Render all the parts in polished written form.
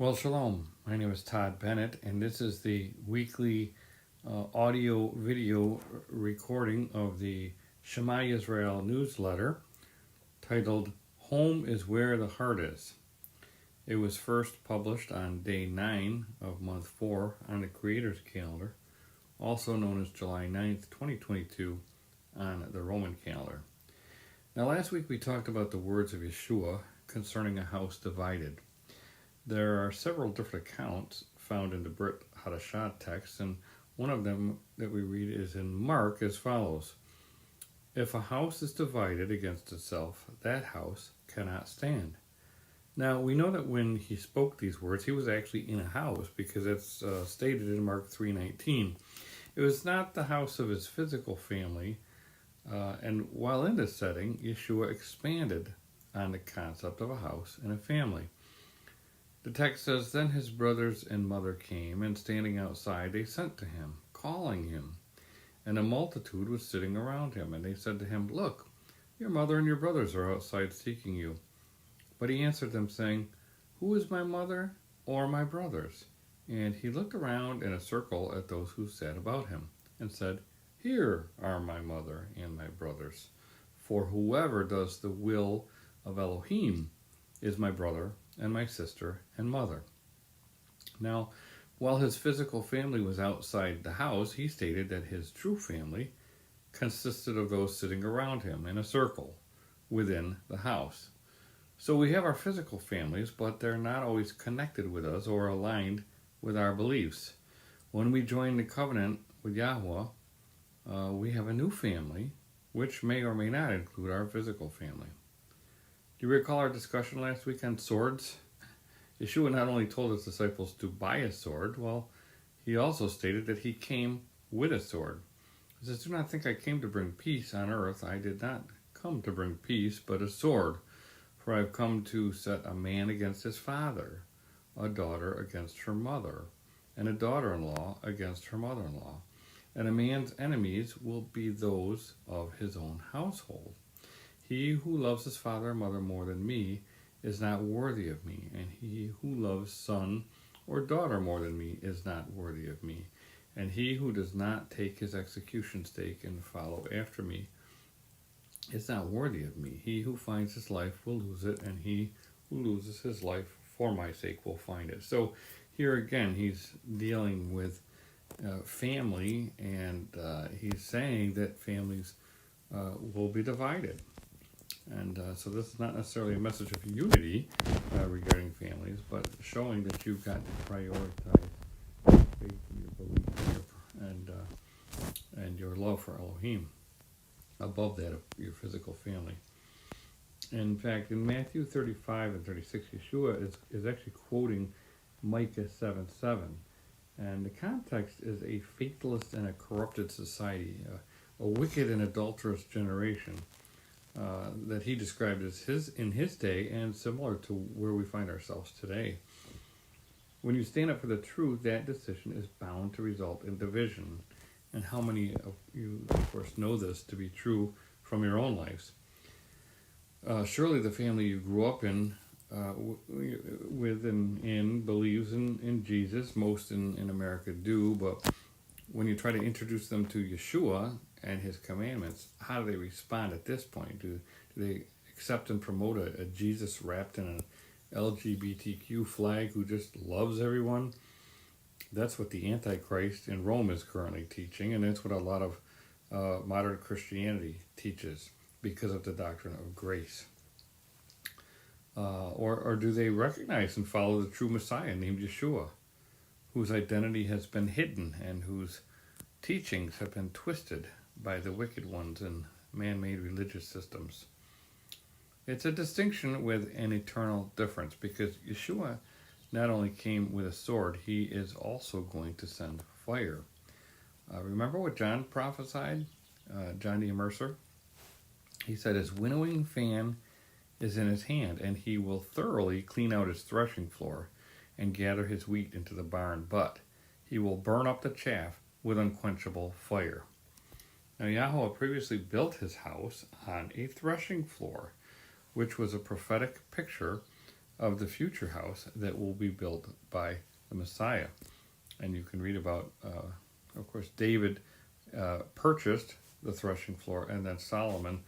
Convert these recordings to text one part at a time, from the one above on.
Well, shalom. My name is Todd Bennett, and this is the weekly audio-video recording of the Shema Yisrael newsletter titled Home is Where the Heart Is. It was first published on day 9 of month 4 on the Creator's calendar, also known as July 9th, 2022 on the Roman calendar. Now, last week we talked about the words of Yeshua concerning a house divided. There are several different accounts found in the Brit Hadashah text, and one of them that we read is in Mark as follows. If a house is divided against itself, that house cannot stand. Now, we know that when he spoke these words, he was actually in a house, because it's stated in Mark 3:19. It was not the house of his physical family, and while in this setting, Yeshua expanded on the concept of a house and a family. The text says, Then his brothers and mother came, and standing outside they sent to him, calling him. And a multitude was sitting around him, and they said to him, Look, your mother and your brothers are outside seeking you. But he answered them, saying, Who is my mother or my brothers? And he looked around in a circle at those who sat about him, and said, Here are my mother and my brothers. For whoever does the will of Elohim is my brother and my sister and mother. Now, while his physical family was outside the house, he stated that his true family consisted of those sitting around him in a circle within the house. So we have our physical families, but they're not always connected with us or aligned with our beliefs. When we join the covenant with Yahweh, we have a new family, which may or may not include our physical family. Do you recall our discussion last week on swords? Yeshua not only told his disciples to buy a sword, well, he also stated that he came with a sword. He says, Do not think I came to bring peace on earth. I did not come to bring peace, but a sword. For I have come to set a man against his father, a daughter against her mother, and a daughter-in-law against her mother-in-law. And a man's enemies will be those of his own household. He who loves his father and mother more than me is not worthy of me, and he who loves son or daughter more than me is not worthy of me. And he who does not take his execution stake and follow after me is not worthy of me. He who finds his life will lose it, and he who loses his life for my sake will find it. So here again, he's dealing with family, and he's saying that families will be divided. And so this is not necessarily a message of unity regarding families, but showing that you've got to prioritize your faith and your belief and your love for Elohim above that of your physical family. In fact, in Matthew 35 and 36, Yeshua is actually quoting Micah 7:7. And the context is a faithless and a corrupted society, a wicked and adulterous generation. That he described as in his day, and similar to where we find ourselves today. When you stand up for the truth, that decision is bound to result in division. And how many of you, of course, know this to be true from your own lives? Surely the family you grew up in with and believes in Jesus. Most in America do, but when you try to introduce them to Yeshua and his commandments, how do they respond at this point? Do they accept and promote a Jesus wrapped in an LGBTQ flag who just loves everyone? That's what the Antichrist in Rome is currently teaching, and that's what a lot of modern Christianity teaches because of the doctrine of grace. Or do they recognize and follow the true Messiah named Yeshua, whose identity has been hidden and whose teachings have been twisted by the wicked ones and man-made religious systems? It's a distinction with an eternal difference, because Yeshua not only came with a sword, he is also going to send fire. Remember what John prophesied? John the Immerser? He said his winnowing fan is in his hand, and he will thoroughly clean out his threshing floor and gather his wheat into the barn, but he will burn up the chaff with unquenchable fire. Now, Yahweh previously built his house on a threshing floor, which was a prophetic picture of the future house that will be built by the Messiah. And you can read about, of course, David purchased the threshing floor, and then Solomon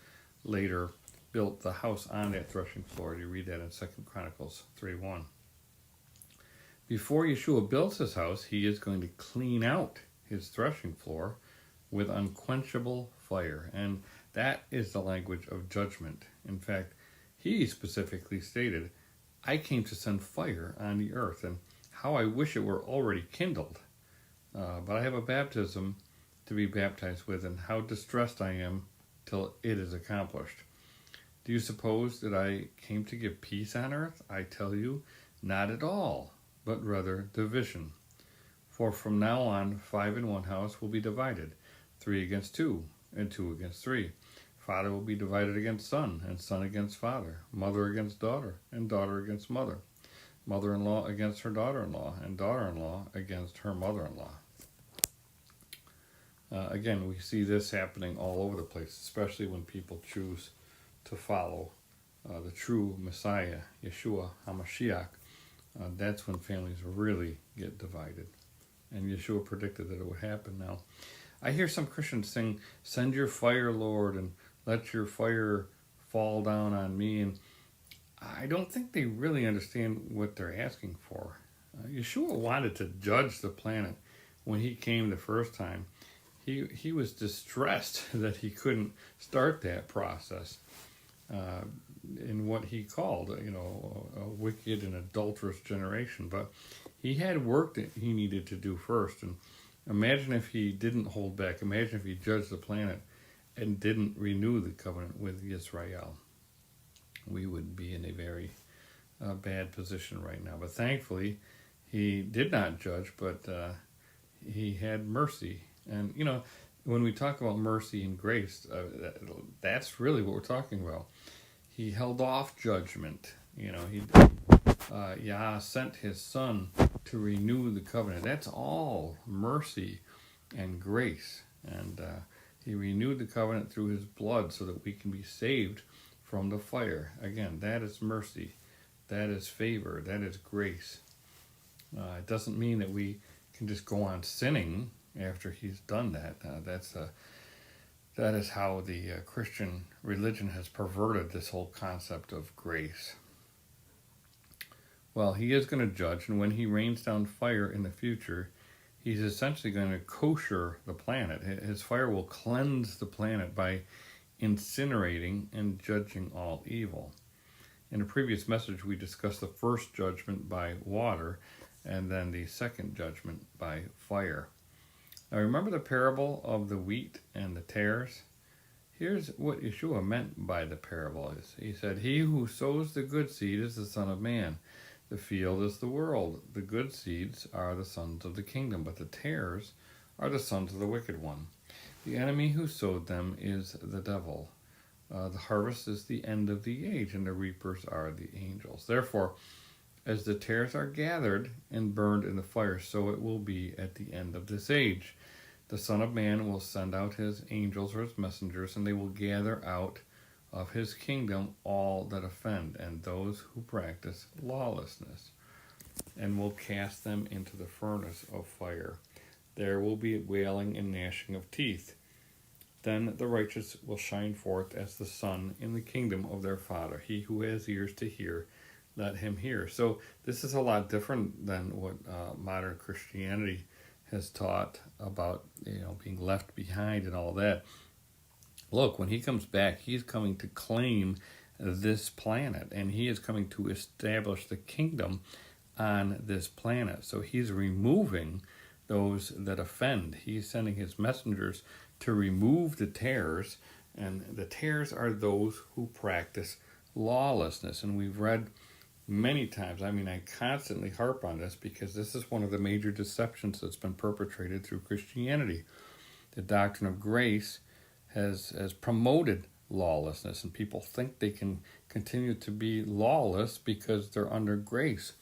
later built the house on that threshing floor. You read that in 2 Chronicles 3:1. Before Yeshua builds his house, he is going to clean out his threshing floor with unquenchable fire. And that is the language of judgment. In fact, he specifically stated, I came to send fire on the earth, and how I wish it were already kindled. But I have a baptism to be baptized with, and how distressed I am till it is accomplished. Do you suppose that I came to give peace on earth? I tell you, not at all, but rather division. For from now on, 5 in one house will be divided, 3 against 2, and 2 against 3. Father will be divided against son, and son against father, mother against daughter, and daughter against mother, mother-in-law against her daughter-in-law, and daughter-in-law against her mother-in-law. Again, we see this happening all over the place, especially when people choose to follow the true Messiah, Yeshua HaMashiach. That's when families really get divided. And Yeshua predicted that it would happen now. I hear some Christians sing, send your fire, Lord, and let your fire fall down on me. And I don't think they really understand what they're asking for. Yeshua wanted to judge the planet when he came the first time. He was distressed that he couldn't start that process in what he called, a wicked and adulterous generation. But he had work that he needed to do first. And imagine if he didn't hold back. Imagine if he judged the planet and didn't renew the covenant with Israel. We would be in a very bad position right now. But thankfully, he did not judge, but he had mercy. And, when we talk about mercy and grace, that's really what we're talking about. He held off judgment. Yah sent his son to renew the covenant. That's all mercy and grace. And he renewed the covenant through his blood so that we can be saved from the fire. Again, that is mercy. That is favor. That is grace. It doesn't mean that we can just go on sinning after he's done that. That is how the Christian religion has perverted this whole concept of grace. Well, he is going to judge, and when he rains down fire in the future, he's essentially going to kosher the planet. His fire will cleanse the planet by incinerating and judging all evil. In a previous message, we discussed the first judgment by water, and then the second judgment by fire. Now remember the parable of the wheat and the tares? Here's what Yeshua meant by the parable. He said, he who sows the good seed is the Son of Man. The field is the world. The good seeds are the sons of the kingdom, but the tares are the sons of the wicked one. The enemy who sowed them is the devil. The harvest is the end of the age, and the reapers are the angels. Therefore, as the tares are gathered and burned in the fire, so it will be at the end of this age. The Son of Man will send out his angels or his messengers, and they will gather out of his kingdom all that offend, and those who practice lawlessness, and will cast them into the furnace of fire. There will be wailing and gnashing of teeth. Then the righteous will shine forth as the sun in the kingdom of their Father. He who has ears to hear, let him hear. So this is a lot different than what modern Christianity has taught about, being left behind and all that. Look, when he comes back, he's coming to claim this planet, and he is coming to establish the kingdom on this planet. So he's removing those that offend. He's sending his messengers to remove the tares, and the tares are those who practice lawlessness. And we've read many times, I constantly harp on this because this is one of the major deceptions that's been perpetrated through Christianity. The doctrine of grace has promoted lawlessness, and people think they can continue to be lawless because they're under grace.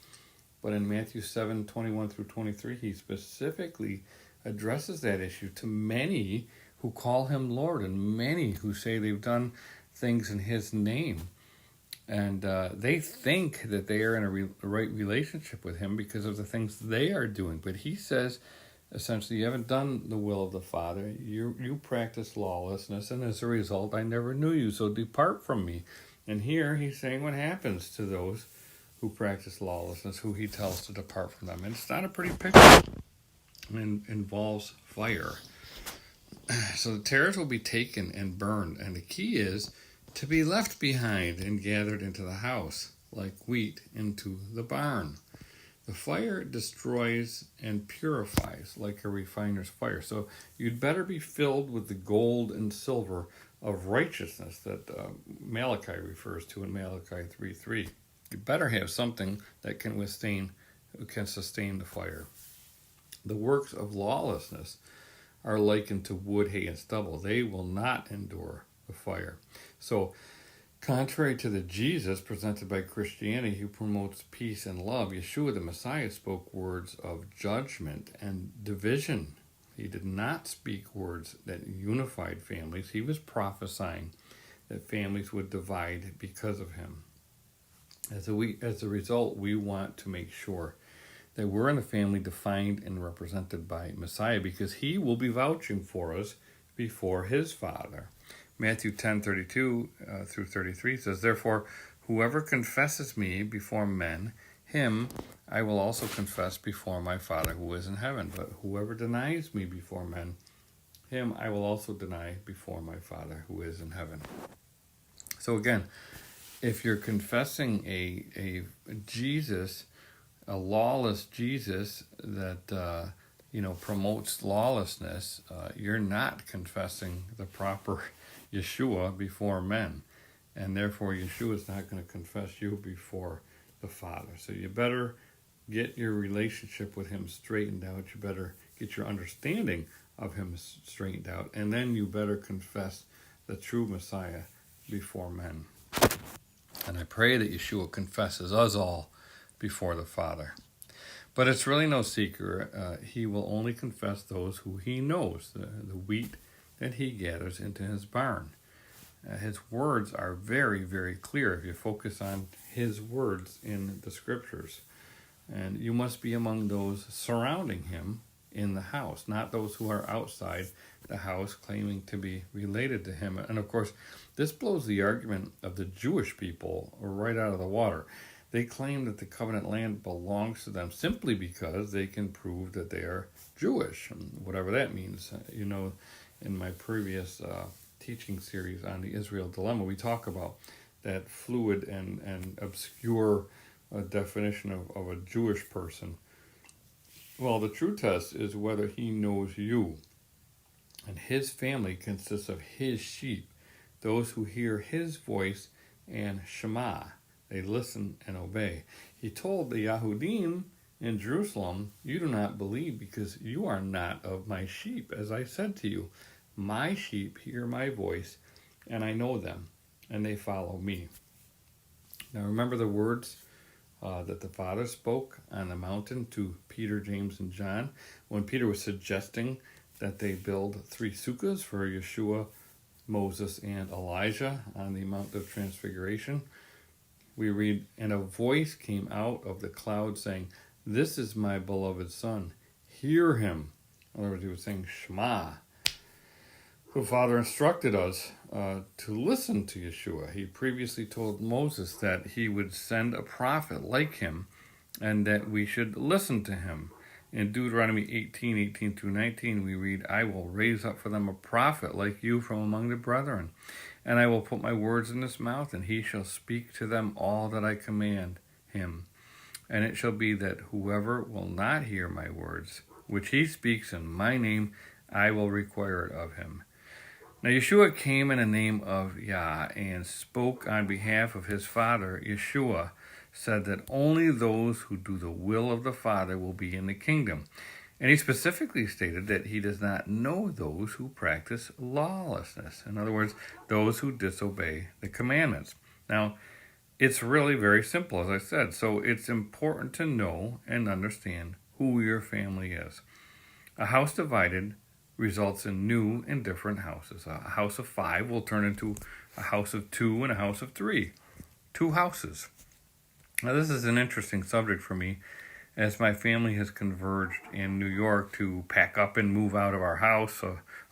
But in Matthew 7:21 through 23, he specifically addresses that issue to many who call him Lord and many who say they've done things in his name. And they think that they are in a right relationship with him because of the things they are doing. But he says, essentially, you haven't done the will of the Father. You practice lawlessness, and as a result, I never knew you, so depart from me. And here he's saying what happens to those who practice lawlessness, who he tells to depart from them. And it's not a pretty picture. It involves fire. So the tares will be taken and burned, and the key is to be left behind and gathered into the house, like wheat into the barn. The fire destroys and purifies like a refiner's fire. So you'd better be filled with the gold and silver of righteousness that Malachi refers to in Malachi 3:3. You better have something that can sustain the fire. The works of lawlessness are likened to wood, hay, and stubble. They will not endure the fire. So, contrary to the Jesus presented by Christianity, who promotes peace and love, Yeshua the Messiah spoke words of judgment and division. He did not speak words that unified families. He was prophesying that families would divide because of him. As a result, we want to make sure that we're in a family defined and represented by Messiah, because he will be vouching for us before his Father. Matthew 10:32 through 33 says, "Therefore, whoever confesses me before men, him I will also confess before my Father who is in heaven. But whoever denies me before men, him I will also deny before my Father who is in heaven." So again, if you're confessing a Jesus, a lawless Jesus that promotes lawlessness, you're not confessing the proper Yeshua before men, and therefore Yeshua is not going to confess you before the Father. So you better get your relationship with him straightened out. You better get your understanding of him straightened out, and then you better confess the true Messiah before men. And I pray that Yeshua confesses us all before the Father. But it's really no secret. He will only confess those who he knows, the wheat that he gathers into his barn. His words are very, very clear if you focus on his words in the Scriptures. And you must be among those surrounding him in the house, not those who are outside the house claiming to be related to him. And of course, this blows the argument of the Jewish people right out of the water. They claim that the covenant land belongs to them simply because they can prove that they are Jewish, whatever that means. In my previous teaching series on the Israel dilemma, we talk about that fluid and obscure definition of a Jewish person. Well, the true test is whether he knows you. And his family consists of his sheep, those who hear his voice and Shema. They listen and obey. He told the Yahudim in Jerusalem, "You do not believe because you are not of my sheep. As I said to you, my sheep hear my voice, and I know them, and they follow me." Now remember the words that the Father spoke on the mountain to Peter, James, and John, when Peter was suggesting that they build 3 sukkahs for Yeshua, Moses, and Elijah on the Mount of Transfiguration. We read, "And a voice came out of the cloud saying, 'This is my beloved Son. Hear him.'" In other words, he was saying Shema. The Father instructed us to listen to Yeshua. He previously told Moses that he would send a prophet like him and that we should listen to him. In Deuteronomy 18:18 through 19, we read, "I will raise up for them a prophet like you from among the brethren, and I will put my words in his mouth, and he shall speak to them all that I command him. And it shall be that whoever will not hear my words, which he speaks in my name, I will require it of him." Now Yeshua came in the name of Yah and spoke on behalf of his Father. Yeshua said that only those who do the will of the Father will be in the kingdom. And he specifically stated that he does not know those who practice lawlessness. In other words, those who disobey the commandments. Now, it's really very simple, as I said. So it's important to know and understand who your family is. A house divided results in new and different houses. A house of 5 will turn into a house of 2 and a house of 3. two houses. Now, this is an interesting subject for me, as my family has converged in New York to pack up and move out of our house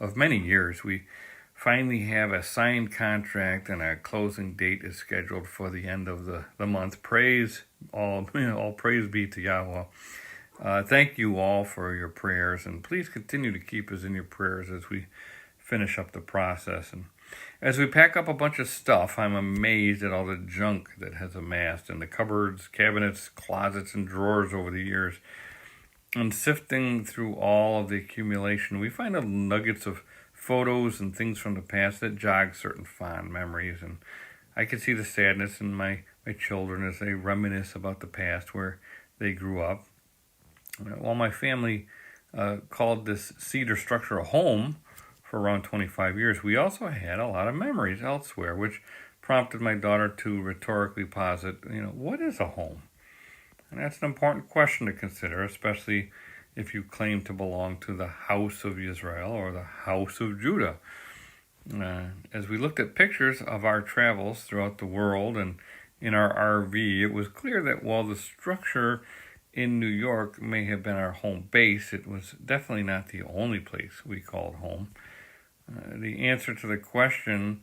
of many years. We finally have a signed contract, and our closing date is scheduled for the end of the month. Praise all praise be to Yahweh. Thank you all for your prayers, and please continue to keep us in your prayers as we finish up the process. And as we pack up a bunch of stuff, I'm amazed at all the junk that has amassed in the cupboards, cabinets, closets, and drawers over the years. And sifting through all of the accumulation, we find little nuggets of photos and things from the past that jog certain fond memories. And I can see the sadness in my children as they reminisce about the past where they grew up. While my family called this cedar structure a home for around 25 years, we also had a lot of memories elsewhere, which prompted my daughter to rhetorically posit, what is a home? And that's an important question to consider, especially if you claim to belong to the house of Israel or the house of Judah. As we looked at pictures of our travels throughout the world and in our RV, it was clear that while the structure in New York may have been our home base, it was definitely not the only place we called home. The answer to the question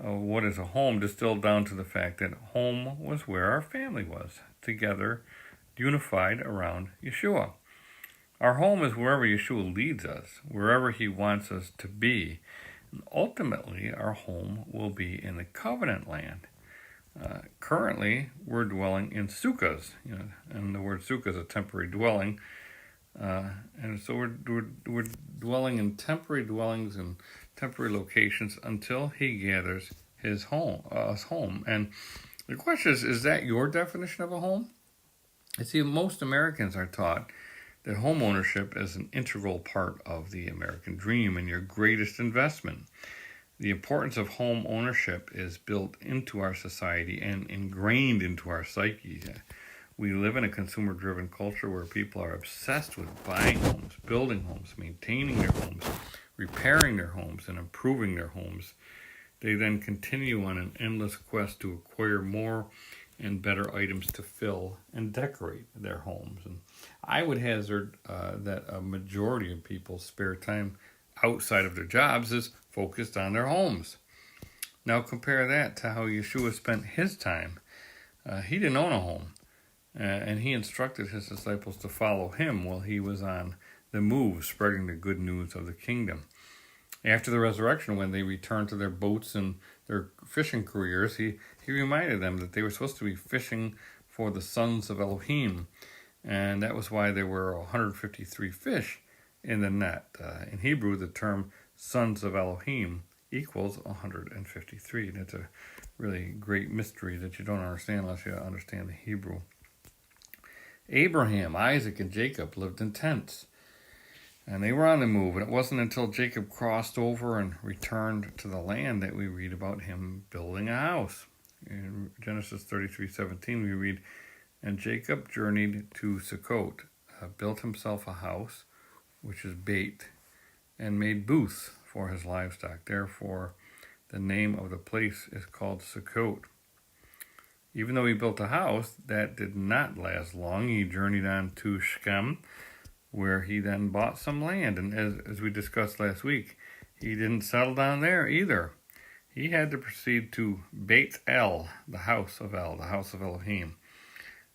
of what is a home distilled down to the fact that home was where our family was, together, unified around Yeshua. Our home is wherever Yeshua leads us, wherever he wants us to be. And ultimately, our home will be in the covenant land. Currently, we're dwelling in sukkahs, and the word sukkah is a temporary dwelling. And so we're dwelling in temporary dwellings and temporary locations until he gathers us home. And the question is that your definition of a home? You see, most Americans are taught that home ownership is an integral part of the American dream and your greatest investment. The importance of home ownership is built into our society and ingrained into our psyche. We live in a consumer-driven culture where people are obsessed with buying homes, building homes, maintaining their homes, repairing their homes, and improving their homes. They then continue on an endless quest to acquire more and better items to fill and decorate their homes. And I would hazard that a majority of people's spare time outside of their jobs is focused on their homes. Now compare that to how Yeshua spent his time. He didn't own a home, and he instructed his disciples to follow him while he was on the move, spreading the good news of the kingdom. After the resurrection, when they returned to their boats and their fishing careers, he reminded them that they were supposed to be fishing for the sons of Elohim, and that was why there were 153 fish in the net. In Hebrew, the term sons of Elohim equals 153. That's a really great mystery that you don't understand unless you understand the Hebrew. Abraham, Isaac, and Jacob lived in tents, and they were on the move. And it wasn't until Jacob crossed over and returned to the land that we read about him building a house. In Genesis 33:17, we read, "And Jacob journeyed to Sukkot, built himself a house, which is Beit, and made booths for his livestock. Therefore, the name of the place is called Sukkot." Even though he built a house, that did not last long. He journeyed on to Shechem, where he then bought some land. And as we discussed last week, he didn't settle down there either. He had to proceed to Beit El, the house of El, the house of Elohim.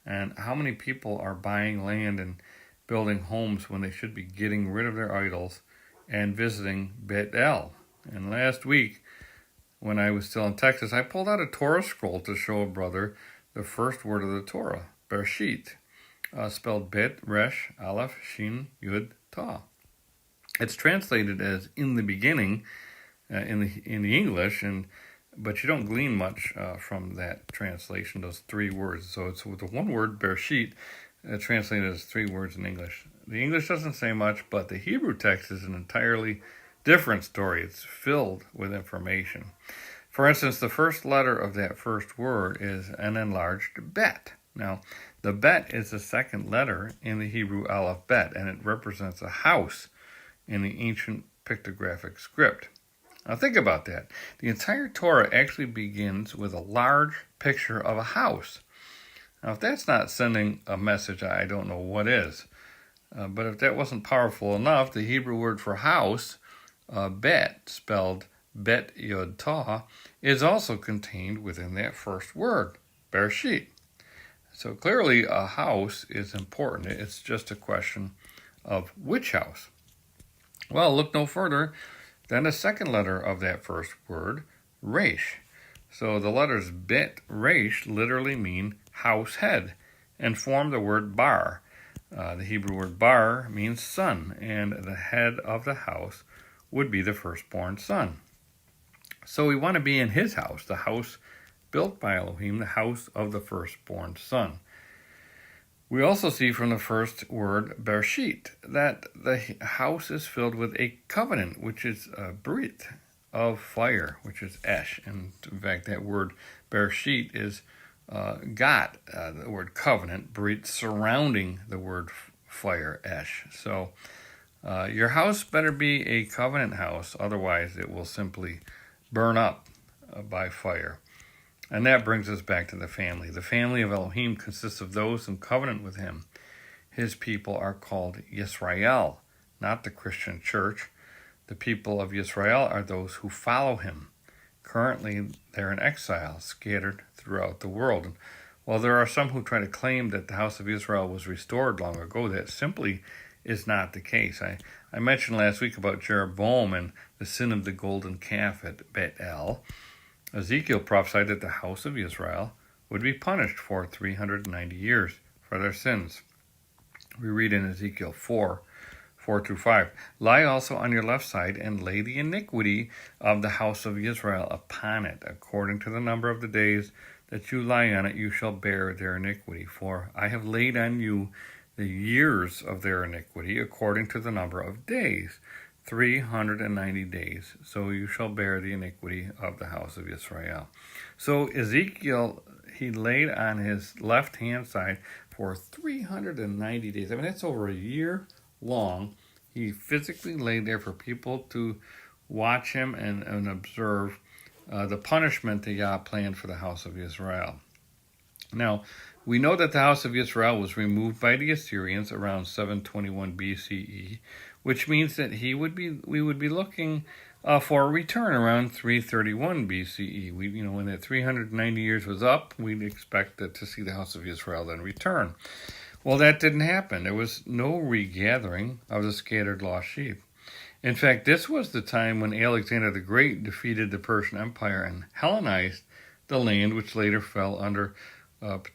And how many people are buying land and building homes when they should be getting rid of their idols and visiting Beit El? And last week, when I was still in Texas, I pulled out a Torah scroll to show a brother the first word of the Torah, Bereshit, spelled Bet, Resh, Aleph, Shin, Yud, Ta. It's translated as "in the beginning" in the English, but you don't glean much from that translation, those three words. So it's with the one word, Bereshit, translated as three words in English. The English doesn't say much, but the Hebrew text is an entirely different story. It's filled with information. For instance, the first letter of that first word is an enlarged bet. Now, the bet is the second letter in the Hebrew Aleph Bet, and it represents a house in the ancient pictographic script. Now think about that. The entire Torah actually begins with a large picture of a house. Now if that's not sending a message, I don't know what is. But if that wasn't powerful enough, the Hebrew word for house, bet, spelled bet yod tah, is also contained within that first word, Bereshit. So clearly a house is important. It's just a question of which house. Well, look no further than the second letter of that first word, resh. So the letters bet, resh literally mean house head and form the word bar. The Hebrew word bar means son, and the head of the house would be the firstborn son. So we want to be in his house, the house built by Elohim, the house of the firstborn son. We also see from the first word, Bereshit, that the house is filled with a covenant, which is a brit of fire, which is esh. And in fact, that word Bereshit is got the word covenant, brit, surrounding the word fire, esh. So your house better be a covenant house, otherwise it will simply burn up by fire. And that brings us back to the family. The family of Elohim consists of those in covenant with him. His people are called Yisrael, not the Christian church. The people of Yisrael are those who follow him. Currently, they're in exile, scattered throughout the world. And while there are some who try to claim that the house of Israel was restored long ago, that simply is not the case. I mentioned last week about Jeroboam and the sin of the golden calf at Bethel. Ezekiel prophesied that the house of Israel would be punished for 390 years for their sins. We read in Ezekiel 4:4-5, lie also on your left side and lay the iniquity of the house of Israel upon it. According to the number of the days that you lie on it, you shall bear their iniquity. For I have laid on you the years of their iniquity according to the number of days, 390 days. So you shall bear the iniquity of the house of Israel. So Ezekiel, he laid on his left-hand side for 390 days. I mean, that's over a year long. He physically laid there for people to watch him and observe the punishment that Yah planned for the house of Israel. Now, we know that the house of Israel was removed by the Assyrians around 721 BCE, which means that we would be looking for a return around 331 BCE. When that 390 years was up, we'd expect to see the house of Israel then return. Well, that didn't happen. There was no regathering of the scattered lost sheep. In fact, this was the time when Alexander the Great defeated the Persian Empire and Hellenized the land, which later fell under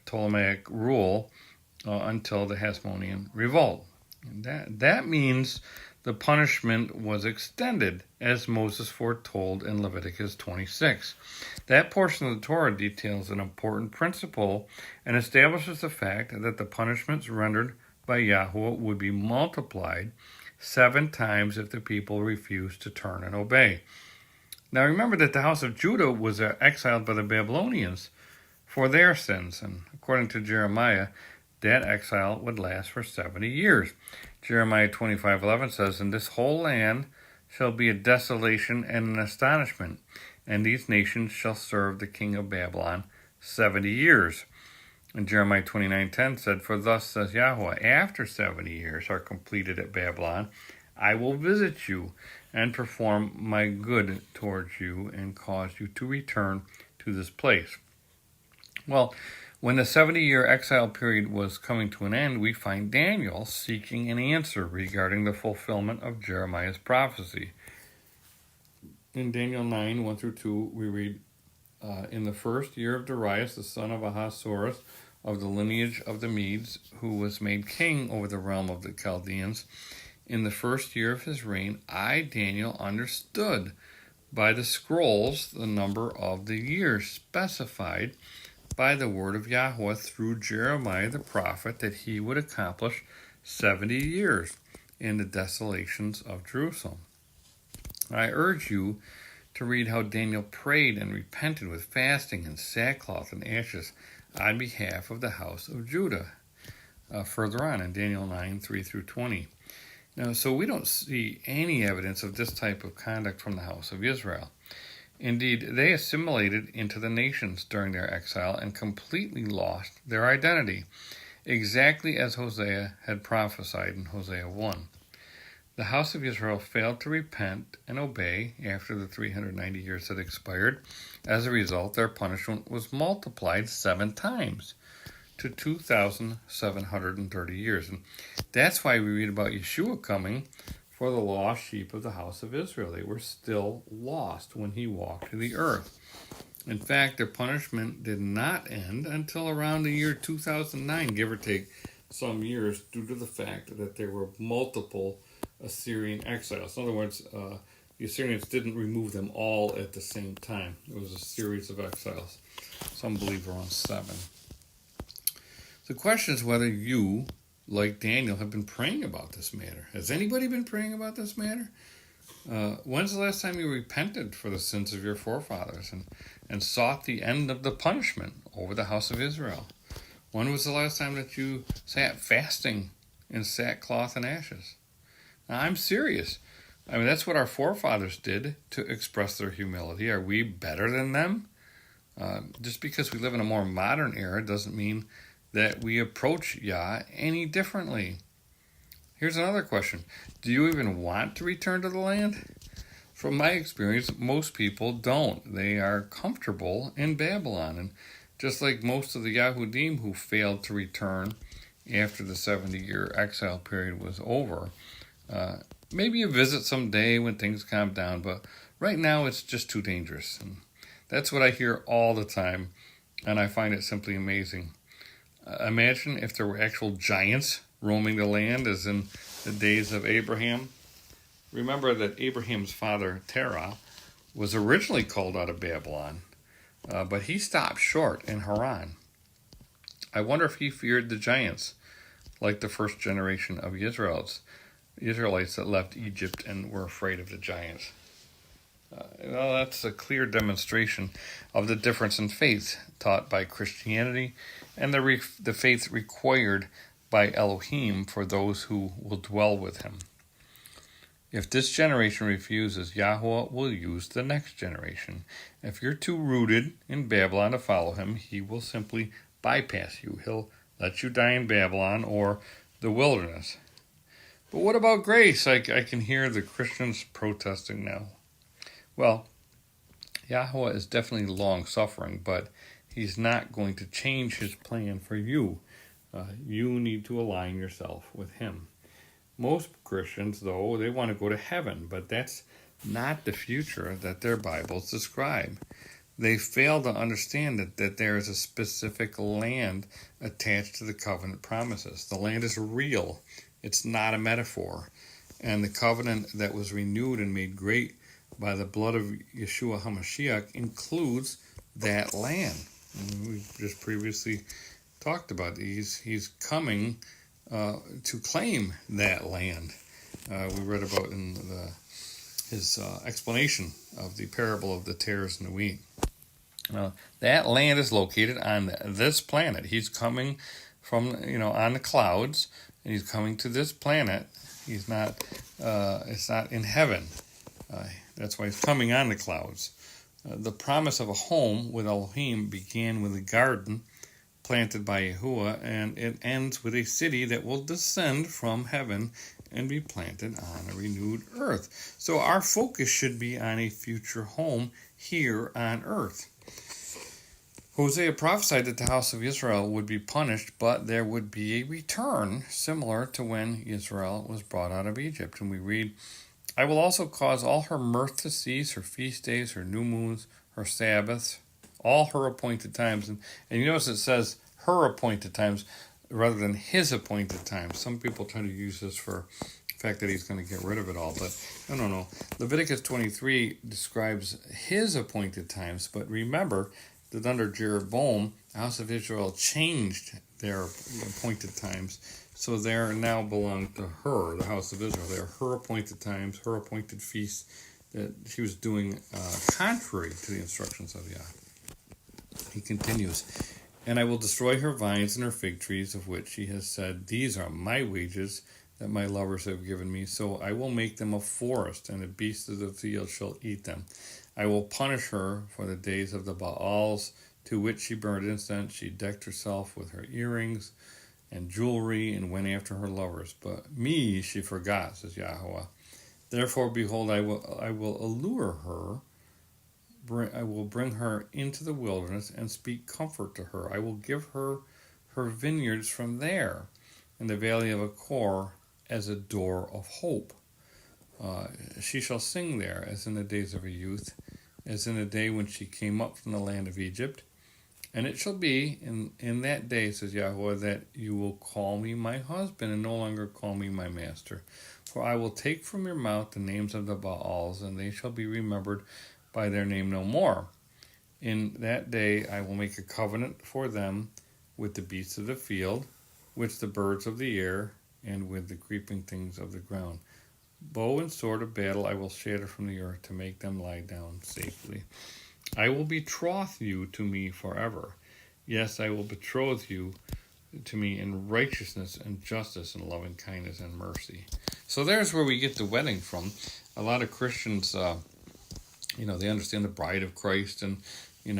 Ptolemaic rule until the Hasmonean revolt. And that means the punishment was extended, as Moses foretold in Leviticus 26. That portion of the Torah details an important principle and establishes the fact that the punishments rendered by Yahweh would be multiplied 7 times if the people refused to turn and obey. Now remember that the house of Judah was exiled by the Babylonians for their sins, and according to Jeremiah, that exile would last for 70 years. Jeremiah 25:11 says, and this whole land shall be a desolation and an astonishment, and these nations shall serve the king of Babylon 70 years. And Jeremiah 29:10 said, for thus says Yahweh, after 70 years are completed at Babylon, I will visit you and perform my good towards you and cause you to return to this place. Well, when the 70-year exile period was coming to an end, we find Daniel seeking an answer regarding the fulfillment of Jeremiah's prophecy. In Daniel 9:1-2, we read, in the first year of Darius, the son of Ahasuerus, of the lineage of the Medes, who was made king over the realm of the Chaldeans, in the first year of his reign, I, Daniel, understood by the scrolls the number of the years specified by the word of Yahweh through Jeremiah the prophet, that he would accomplish 70 years in the desolations of Jerusalem. I urge you to read how Daniel prayed and repented with fasting and sackcloth and ashes on behalf of the house of Judah. Further on in Daniel 9:3-20. Now, so we don't see any evidence of this type of conduct from the house of Israel. Indeed, they assimilated into the nations during their exile and completely lost their identity, exactly as Hosea had prophesied in Hosea 1. The house of Israel failed to repent and obey after the 390 years had expired. As a result, their punishment was multiplied 7 times to 2,730 years. And that's why we read about Yeshua coming for the lost sheep of the house of Israel. They were still lost when he walked the earth. In fact, their punishment did not end until around the year 2009, give or take some years, due to the fact that there were multiple Assyrian exiles. In other words, the Assyrians didn't remove them all at the same time. It was a series of exiles. Some believe around 7. The question is whether you, like Daniel, have been praying about this matter. Has anybody been praying about this matter? When's the last time you repented for the sins of your forefathers and sought the end of the punishment over the house of Israel? When was the last time that you sat fasting in sackcloth and ashes? Now, I'm serious. I mean, that's what our forefathers did to express their humility. Are we better than them? Just because we live in a more modern era doesn't mean that we approach Yah any differently. Here's another question. Do you even want to return to the land? From my experience, most people don't. They are comfortable in Babylon. And just like most of the Yahudim who failed to return after the 70-year exile period was over, maybe a visit someday when things calm down, but right now it's just too dangerous. And that's what I hear all the time, and I find it simply amazing. Imagine if there were actual giants roaming the land as in the days of Abraham. Remember that Abraham's father, Terah, was originally called out of Babylon, but he stopped short in Haran. I wonder if he feared the giants, like the first generation of Israelites that left Egypt and were afraid of the giants. That's a clear demonstration of the difference in faith taught by Christianity and the faith required by Elohim for those who will dwell with him. If this generation refuses, Yahweh will use the next generation. If you're too rooted in Babylon to follow him, he will simply bypass you. He'll let you die in Babylon or the wilderness. But what about grace? I can hear the Christians protesting now. Well, Yahweh is definitely long-suffering, but he's not going to change his plan for you. You need to align yourself with him. Most Christians, though, they want to go to heaven, but that's not the future that their Bibles describe. They fail to understand that there is a specific land attached to the covenant promises. The land is real. It's not a metaphor. And the covenant that was renewed and made great by the blood of Yeshua HaMashiach includes that land. And we just previously talked about he's coming to claim that land. We read about in his explanation of the parable of the tares and the wheat. That land is located on this planet. He's coming from, on the clouds, and he's coming to this planet. He's not, it's not in heaven. That's why he's coming on the clouds. The promise of a home with Elohim began with a garden planted by Yahuwah, and it ends with a city that will descend from heaven and be planted on a renewed earth. So our focus should be on a future home here on earth. Hosea prophesied that the house of Israel would be punished, but there would be a return similar to when Israel was brought out of Egypt. And we read, I will also cause all her mirth to cease, her feast days, her new moons, her Sabbaths, all her appointed times. And you notice it says her appointed times rather than his appointed times. Some people try to use this for the fact that he's going to get rid of it all. But no. Leviticus 23 describes his appointed times. But remember that under Jeroboam, the house of Israel changed their appointed times. So they now belong to her, the house of Israel. They are her appointed times, her appointed feasts that she was doing contrary to the instructions of Yah. He continues, and I will destroy her vines and her fig trees, of which she has said, these are my wages, that my lovers have given me. So I will make them a forest, and the beasts of the field shall eat them. I will punish her for the days of the Baals, to which she burned incense. She decked herself with her earrings and jewelry, and went after her lovers. But me she forgot, says Yahweh. Therefore, behold, I will allure her. I will bring her into the wilderness and speak comfort to her. I will give her her vineyards from there, in the valley of Achor, as a door of hope. She shall sing there, as in the days of her youth, as in the day when she came up from the land of Egypt. And it shall be in that day, says Yahweh, that you will call me my husband, and no longer call me my master. For I will take from your mouth the names of the Baals, and they shall be remembered by their name no more. In that day I will make a covenant for them with the beasts of the field, with the birds of the air, and with the creeping things of the ground. Bow and sword of battle I will shatter from the earth, to make them lie down safely. I will betroth you to me forever. Yes, I will betroth you to me in righteousness and justice and loving kindness and mercy. So there's where we get the wedding from. A lot of Christians, they understand the bride of Christ, and they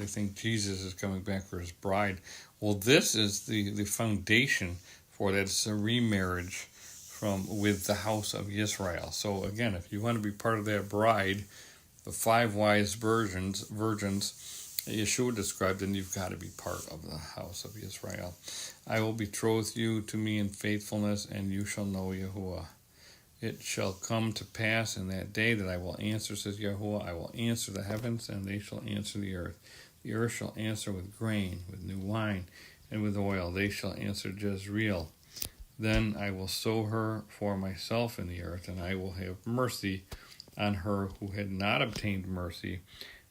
think Jesus is coming back for his bride. Well, this is the foundation for that. It's a remarriage with the house of Israel. So again, if you want to be part of that bride, the 5 wise virgins Yeshua described, then you've got to be part of the house of Israel. I will betroth you to me in faithfulness, and you shall know Yahuwah. It shall come to pass in that day that I will answer, says Yahuwah. I will answer the heavens, and they shall answer the earth. The earth shall answer with grain, with new wine, and with oil. They shall answer Jezreel. Then I will sow her for myself in the earth, and I will have mercy on her who had not obtained mercy.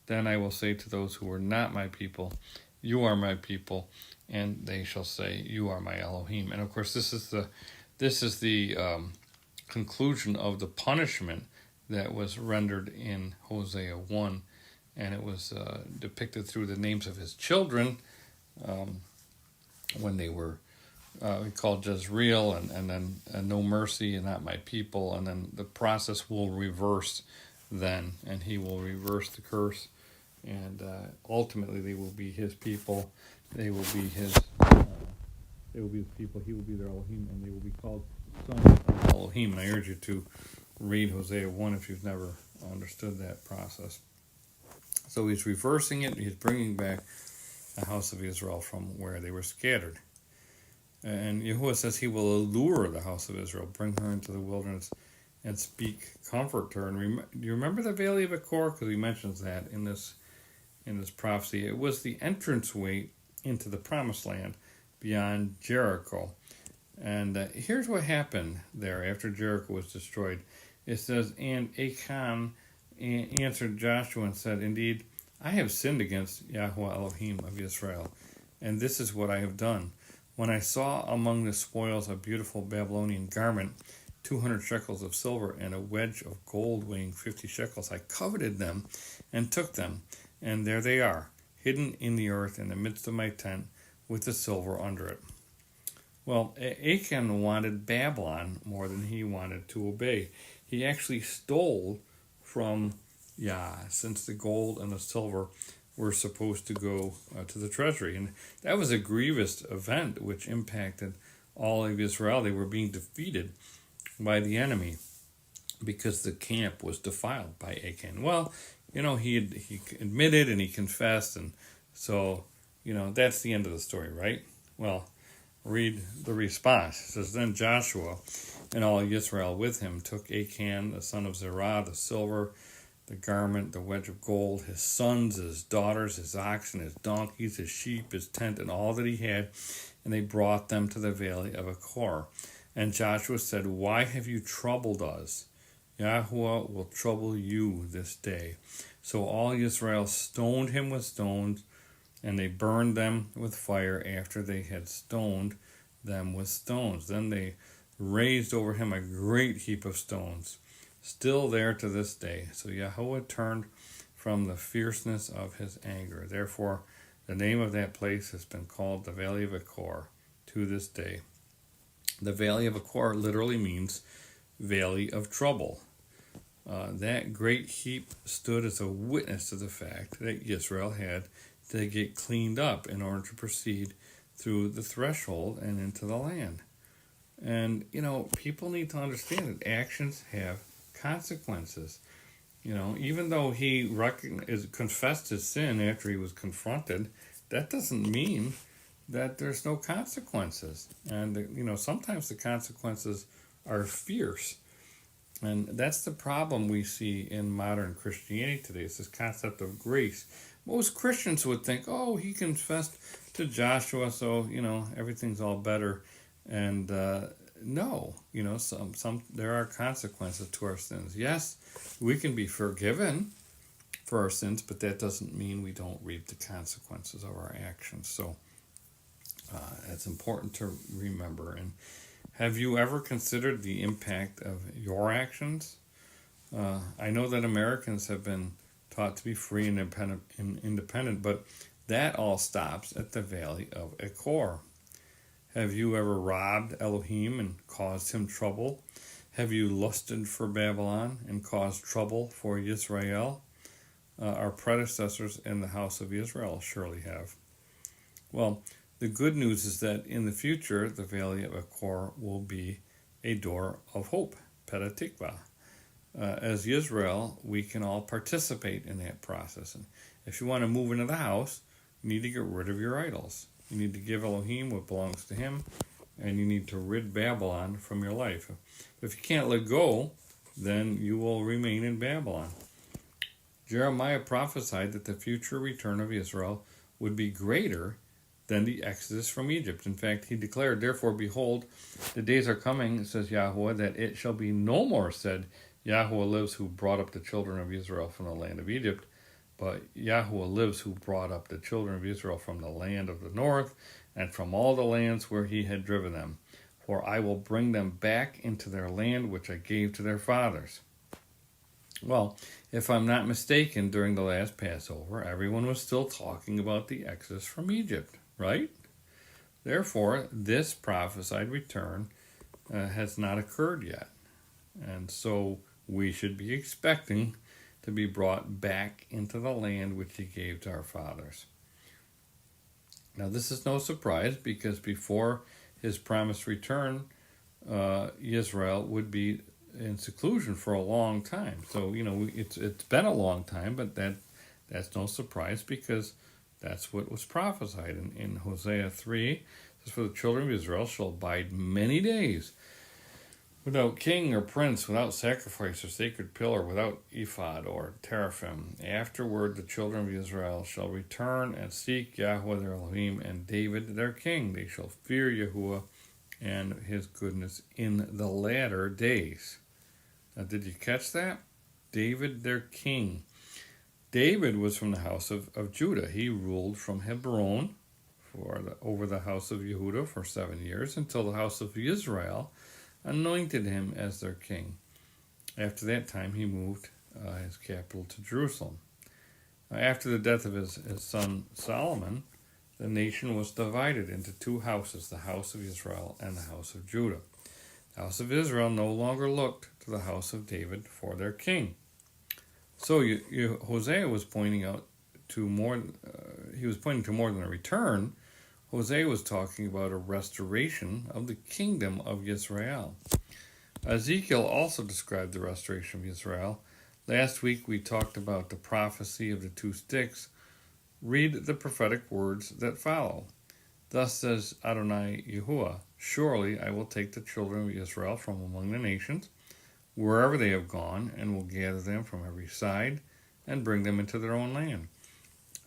Then I will say to those who are not my people, you are my people, and they shall say, you are my Elohim. And of course, this is the conclusion of the punishment that was rendered in Hosea 1, and it was depicted through the names of his children when they were called Jezreel, and then no mercy and not my people, and then the process will reverse then, and he will reverse the curse, and ultimately they will be his people. They will be his people. He will be their Elohim, and they will be called sons of Elohim. And I urge you to read Hosea 1 if you've never understood that process. So he's reversing it. He's bringing back the house of Israel from where they were scattered. And Yahuwah says he will allure the house of Israel, bring her into the wilderness, and speak comfort to her. And do you remember the valley of Achor? Because he mentions that in this prophecy. It was the entranceway into the promised land beyond Jericho. And here's what happened there after Jericho was destroyed. It says, and Achan answered Joshua and said, indeed, I have sinned against Yahweh Elohim of Israel, and this is what I have done. When I saw among the spoils a beautiful Babylonian garment, 200 shekels of silver, and a wedge of gold weighing 50 shekels, I coveted them and took them, and there they are, hidden in the earth in the midst of my tent, with the silver under it. Well, Achan wanted Babylon more than he wanted to obey. He actually stole from Yah, since the gold and the silver were supposed to go to the treasury. And that was a grievous event which impacted all of Israel. They were being defeated by the enemy because the camp was defiled by Achan. Well, he admitted and he confessed, and so, that's the end of the story, right? Well, read the response. It says, then Joshua and all Israel with him took Achan, the son of Zerah, the silver, the garment, the wedge of gold, his sons, his daughters, his oxen, his donkeys, his sheep, his tent, and all that he had, and they brought them to the valley of Achor. And Joshua said, why have you troubled us? Yahuwah will trouble you this day. So all Israel stoned him with stones, and they burned them with fire after they had stoned them with stones. Then they raised over him a great heap of stones, still there to this day. So Yahweh turned from the fierceness of his anger. Therefore, the name of that place has been called the Valley of Achor to this day. The Valley of Achor literally means Valley of Trouble. That great heap stood as a witness to the fact that Israel had to get cleaned up in order to proceed through the threshold and into the land. And, people need to understand that actions have consequences. Even though he confessed his sin after he was confronted, that doesn't mean that there's no consequences. And, sometimes the consequences are fierce. And that's the problem we see in modern Christianity today. It's this concept of grace. Most Christians would think, oh, he confessed to Joshua, so, everything's all better. And no, there are consequences to our sins. Yes, we can be forgiven for our sins, but that doesn't mean we don't reap the consequences of our actions. So it's important to remember. And have you ever considered the impact of your actions? I know that Americans have been taught to be free and independent, but that all stops at the Valley of Achor. Have you ever robbed Elohim and caused him trouble? Have you lusted for Babylon and caused trouble for Israel? Our predecessors in the house of Israel surely have. Well, the good news is that in the future, the Valley of Achor will be a door of hope, Petah Tikvah. As Israel, we can all participate in that process. And if you want to move into the house, you need to get rid of your idols. You need to give Elohim what belongs to him, and you need to rid Babylon from your life. If you can't let go, then you will remain in Babylon. Jeremiah prophesied that the future return of Israel would be greater than the exodus from Egypt. In fact, he declared, therefore, behold, the days are coming, says Yahweh, that it shall be no more said, Yahweh lives who brought up the children of Israel from the land of Egypt, but Yahweh lives who brought up the children of Israel from the land of the north and from all the lands where he had driven them. For I will bring them back into their land which I gave to their fathers. Well, if I'm not mistaken, during the last Passover, everyone was still talking about the exodus from Egypt, right? Therefore, this prophesied return has not occurred yet. And so we should be expecting to be brought back into the land which he gave to our fathers. Now, this is no surprise because before his promised return, Israel would be in seclusion for a long time. So, it's been a long time, but that's no surprise because that's what was prophesied. In Hosea 3, it says, for the children of Israel shall abide many days without king or prince, without sacrifice or sacred pillar, without ephod or teraphim. Afterward the children of Israel shall return and seek Yahweh their Elohim and David their king. They shall fear Yahuwah and his goodness in the latter days. Now, did you catch that? David their king. David was from the house of Judah. He ruled from Hebron over the house of Yehudah for 7 years until the house of Israel anointed him as their king. After that time, he moved his capital to Jerusalem. After the death of his son Solomon, the nation was divided into two houses, the house of Israel and the house of Judah. The house of Israel no longer looked to the house of David for their king. So Hosea was pointing to more than a return. Hosea was talking about a restoration of the kingdom of Israel. Ezekiel also described the restoration of Israel. Last week we talked about the prophecy of the two sticks. Read the prophetic words that follow. Thus says Adonai Yahuwah, surely I will take the children of Israel from among the nations, wherever they have gone, and will gather them from every side, and bring them into their own land.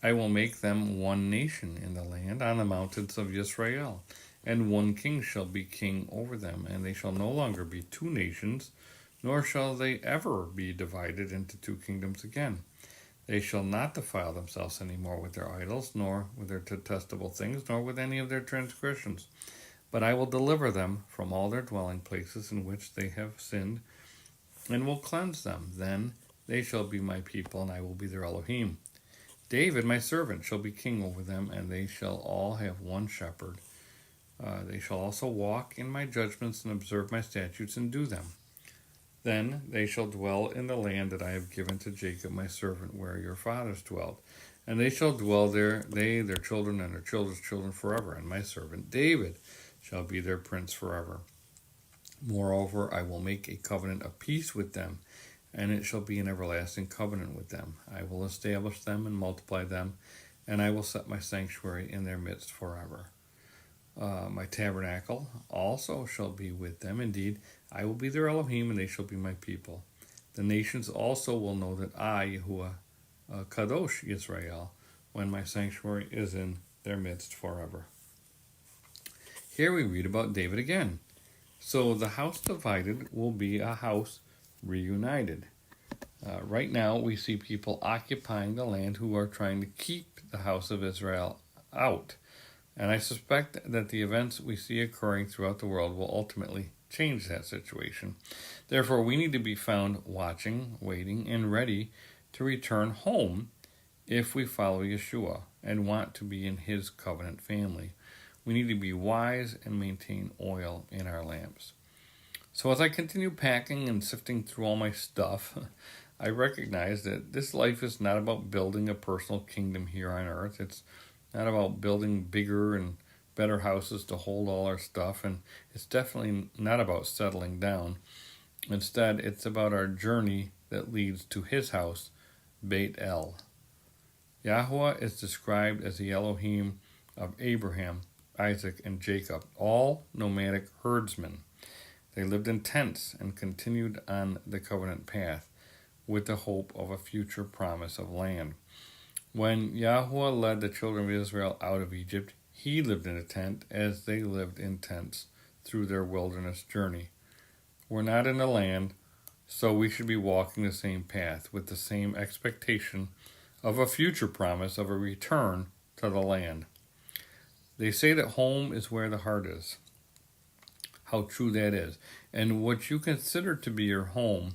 I will make them one nation in the land on the mountains of Israel, and one king shall be king over them, and they shall no longer be two nations, nor shall they ever be divided into two kingdoms again. They shall not defile themselves any more with their idols, nor with their detestable things, nor with any of their transgressions. But I will deliver them from all their dwelling places in which they have sinned, and will cleanse them. Then they shall be my people, and I will be their Elohim. David, my servant, shall be king over them, and they shall all have one shepherd. They shall also walk in my judgments and observe my statutes and do them. Then they shall dwell in the land that I have given to Jacob my servant, where your fathers dwelt. And they shall dwell there, they, their children, and their children's children forever. And my servant David shall be their prince forever. Moreover, I will make a covenant of peace with them, and it shall be an everlasting covenant with them. I will establish them and multiply them, and I will set my sanctuary in their midst forever. My tabernacle also shall be with them. Indeed, I will be their Elohim, and they shall be my people. The nations also will know that I, Yahuwah, Kadosh Israel, when my sanctuary is in their midst forever. Here we read about David again. So the house divided will be a house reunited. Right now we see people occupying the land who are trying to keep the house of Israel out. And I suspect that the events we see occurring throughout the world will ultimately change that situation. Therefore, we need to be found watching, waiting, and ready to return home if we follow Yeshua and want to be in his covenant family. We need to be wise and maintain oil in our lamps. So as I continue packing and sifting through all my stuff, I recognize that this life is not about building a personal kingdom here on earth. It's not about building bigger and better houses to hold all our stuff, and it's definitely not about settling down. Instead, it's about our journey that leads to his house, Beit El. Yahuwah is described as the Elohim of Abraham, Isaac, and Jacob, all nomadic herdsmen. They lived in tents and continued on the covenant path with the hope of a future promise of land. When Yahuwah led the children of Israel out of Egypt, he lived in a tent as they lived in tents through their wilderness journey. We're not in the land, so we should be walking the same path with the same expectation of a future promise of a return to the land. They say that home is where the heart is. How true that is. And what you consider to be your home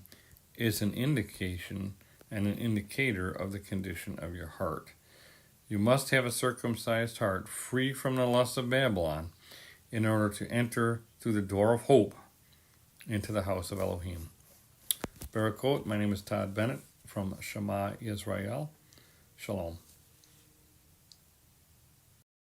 is an indication and an indicator of the condition of your heart. You must have a circumcised heart, free from the lusts of Babylon, in order to enter through the door of hope into the house of Elohim. Barakot, my name is Todd Bennett from Shema Israel. Shalom.